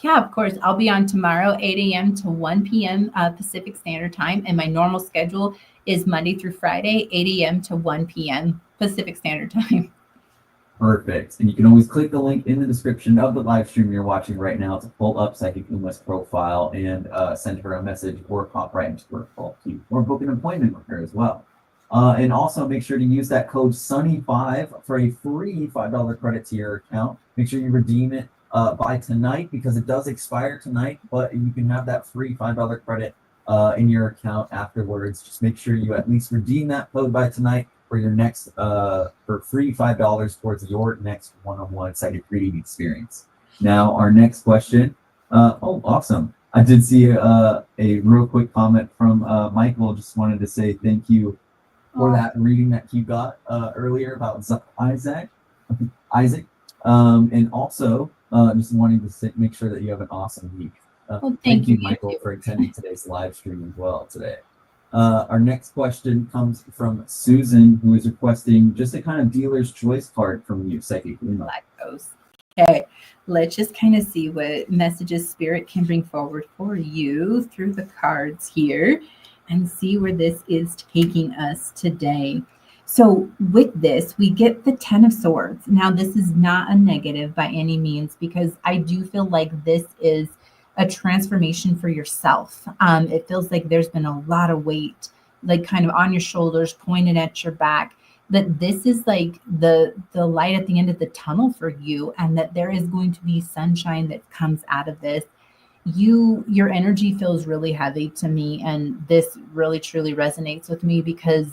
Yeah, of course. I'll be on tomorrow, 8 a.m. to 1 p.m. Pacific Standard Time. And my normal schedule is Monday through Friday, 8 a.m. to 1 p.m. Pacific Standard Time. Perfect. And you can always click the link in the description of the live stream you're watching right now to pull up Psychic Uma's profile and send her a message or pop right into her call too, or book an appointment with her as well. And also make sure to use that code SUNNY5 for a free $5 credit to your account. Make sure you redeem it by tonight because it does expire tonight, but you can have that free $5 credit in your account afterwards. Just make sure you at least redeem that code by tonight for your next for free $5 towards your next one-on-one psychic reading experience. Now our next question. Oh, awesome. I did see a real quick comment from Michael. Just wanted to say thank you for that reading that you got earlier about Isaac. And also just wanting to make sure that you have an awesome week. Well, thank you, Michael, for attending today's live stream as well today. Our next question comes from Susan, who is requesting just a kind of dealer's choice card from you, Psychic Uma. Okay, let's just kind of see what messages Spirit can bring forward for you through the cards here and see where this is taking us today. So with this, we get the 10 of Swords. Now, this is not a negative by any means because I do feel like this is a transformation for yourself. It feels like there's been a lot of weight, like kind of on your shoulders, pointed at your back, that this is like the light at the end of the tunnel for you, and that there is going to be sunshine that comes out of this. Your energy feels really heavy to me, and this really truly resonates with me because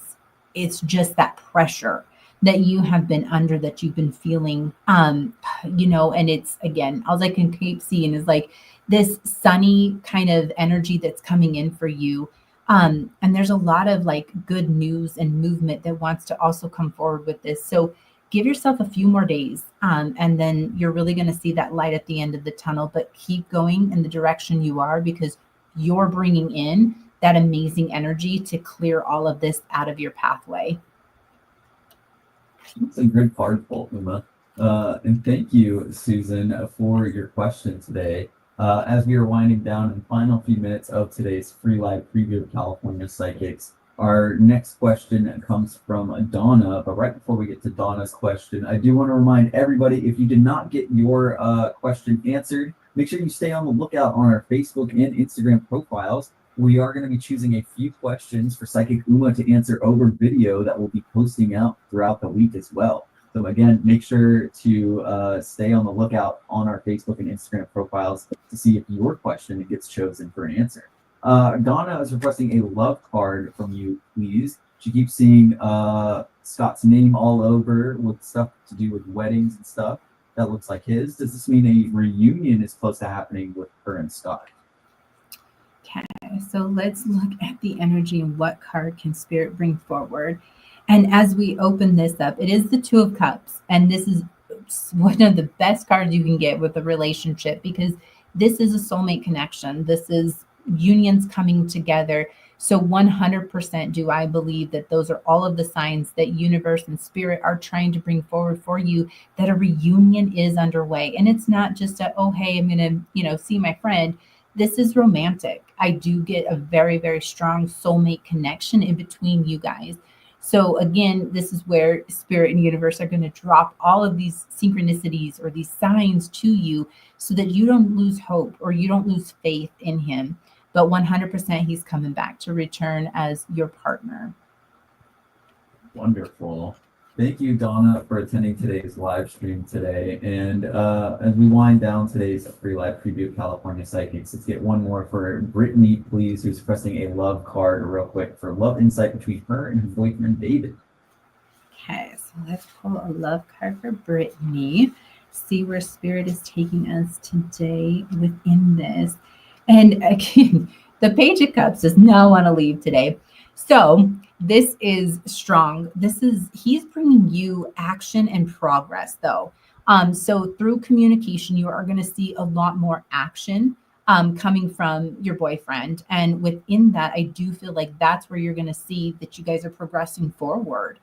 it's just that pressure that you have been under, that you've been feeling, and it's, again, all I can keep seeing is like this sunny kind of energy that's coming in for you. And there's a lot of like good news and movement that wants to also come forward with this. So give yourself a few more days, and then you're really going to see that light at the end of the tunnel, but keep going in the direction you are because you're bringing in that amazing energy to clear all of this out of your pathway. It's a good card pull, Uma. And thank you, Susan, for your question today. As we are winding down in the final few minutes of today's free live preview of California Psychics, our next question comes from Donna. But right before we get to Donna's question, I do want to remind everybody, if you did not get your question answered, make sure you stay on the lookout on our Facebook and Instagram profiles. We are going to be choosing a few questions for Psychic Uma to answer over video that we'll be posting out throughout the week as well. So again, make sure to stay on the lookout on our Facebook and Instagram profiles to see if your question gets chosen for an answer. Donna is requesting a love card from you, please. She keeps seeing Scott's name all over with stuff to do with weddings and stuff that looks like his. Does this mean a reunion is close to happening with her and Scott? Okay, so let's look at the energy and what card can Spirit bring forward. And as we open this up, it is the Two of Cups. And this is one of the best cards you can get with a relationship because this is a soulmate connection. This is unions coming together. So 100% do I believe that those are all of the signs that universe and spirit are trying to bring forward for you, that a reunion is underway. And it's not just a, oh, hey, I'm going to, see my friend. This is romantic. I do get a very, very strong soulmate connection in between you guys. So again, this is where spirit and universe are going to drop all of these synchronicities or these signs to you so that you don't lose hope or you don't lose faith in him. But 100% he's coming back to return as your partner. Wonderful. Thank you, Donna, for attending today's live stream today. And as we wind down today's free live preview of California Psychics, let's get one more for Brittany, please, who's requesting a love card real quick for love insight between her and her boyfriend, David. Okay, so let's pull a love card for Brittany. see where Spirit is taking us today within this. And again, the Page of Cups does not want to leave today. So this is strong. He's bringing you action and progress, though. So through communication, you are going to see a lot more action coming from your boyfriend. And within that, I do feel like that's where you're going to see that you guys are progressing forward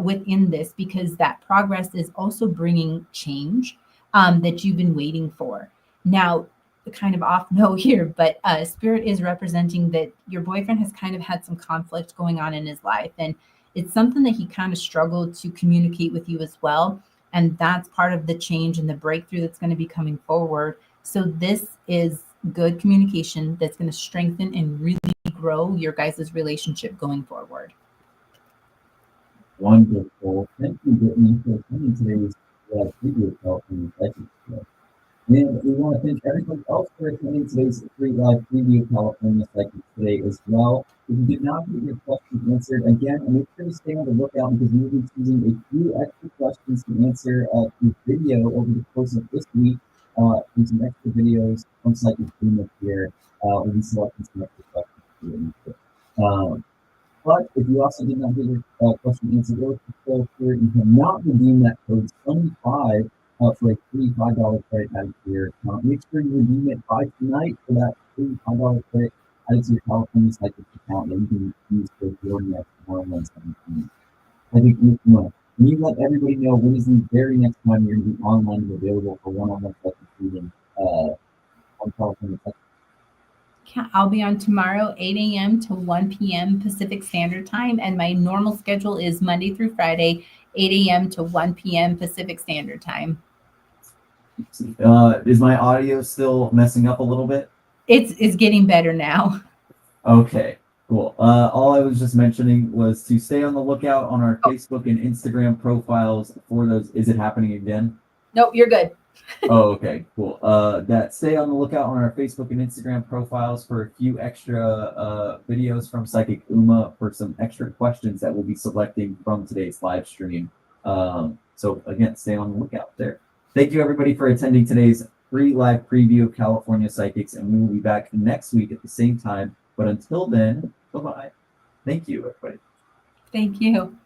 within this, because that progress is also bringing change that you've been waiting for. Now, kind of off note here, but Spirit is representing that your boyfriend has kind of had some conflict going on in his life. And it's something that he kind of struggled to communicate with you as well. And that's part of the change and the breakthrough that's going to be coming forward. So this is good communication that's going to strengthen and really grow your guys' relationship going forward. Wonderful. Thank you, Brittany, for attending today's video call from the Psychic Show. And we want to thank everyone else for attending today's free live preview California Psychic today as well. If you did not get your question answered, again, make sure to stay on the lookout because we will be choosing a few extra questions to answer through video over the course of this week. And some extra videos from Psychic Boom up here. We'll be selecting some extra questions for you. But if you also did not get your question answered, or if you feel free, you cannot redeem that code 25 for a free $5 credit added to your account. Make sure you redeem it by tonight for that free $5 credit added to your California Psychic account that you can use for your next one-on-one 17. I think when you let everybody know when is the very next time you're going to be online and available for one-on-one psychic reading on California Psychic. I'll be on tomorrow, 8 a.m. to 1 p.m. Pacific Standard Time. And my normal schedule is Monday through Friday, 8 a.m. to 1 p.m. Pacific Standard Time. Is my audio still messing up a little bit? It's getting better now. Okay, cool. All I was just mentioning was to stay on the lookout on our Facebook and Instagram profiles for those. Is it happening again? Nope, you're good. Oh, okay, cool. That stay on the lookout on our Facebook and Instagram profiles for a few extra videos from Psychic Uma for some extra questions that we'll be selecting from today's live stream. So again, stay on the lookout there. Thank you everybody for attending today's free live preview of California Psychics, and we will be back next week at the same time. But until then, bye-bye. Thank you, everybody. Thank you.